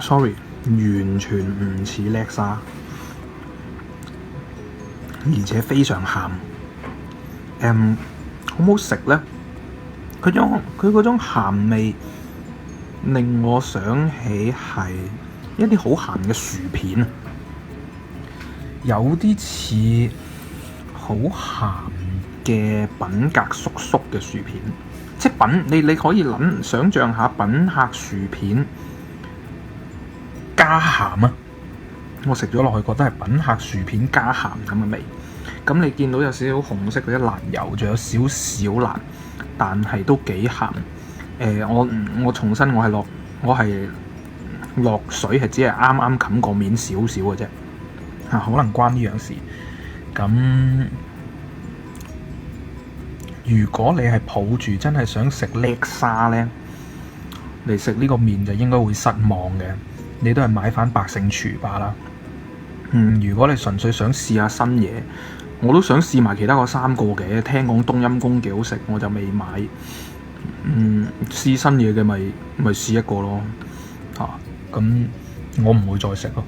sorry， 完全唔似叻沙，而且非常鹹。好唔好食呢？佢嗰種鹹味令我想起係一啲好鹹嘅薯片啊，有啲似好鹹嘅品格叔叔嘅薯片，即係你可以想像下品客薯片加鹹啊！我食咗落去覺得係品客薯片加鹹咁嘅味。咁你見到有少少紅色嗰啲辣油，仲有少少辣，但係都幾鹹。我重申，我係落水係只係啱啱冚過面少少嘅啫。可能關呢樣事。咁如果你係抱住真係想食叻沙呢，嚟食呢個麵就應該會失望嘅。你都係買翻百勝廚罷啦。如果你純粹想試下新嘢，我都想試埋其他嗰3個嘅。聽講冬陰功幾好食，我就未買。試新嘢嘅咪試一個咯。咁我唔會再食咯。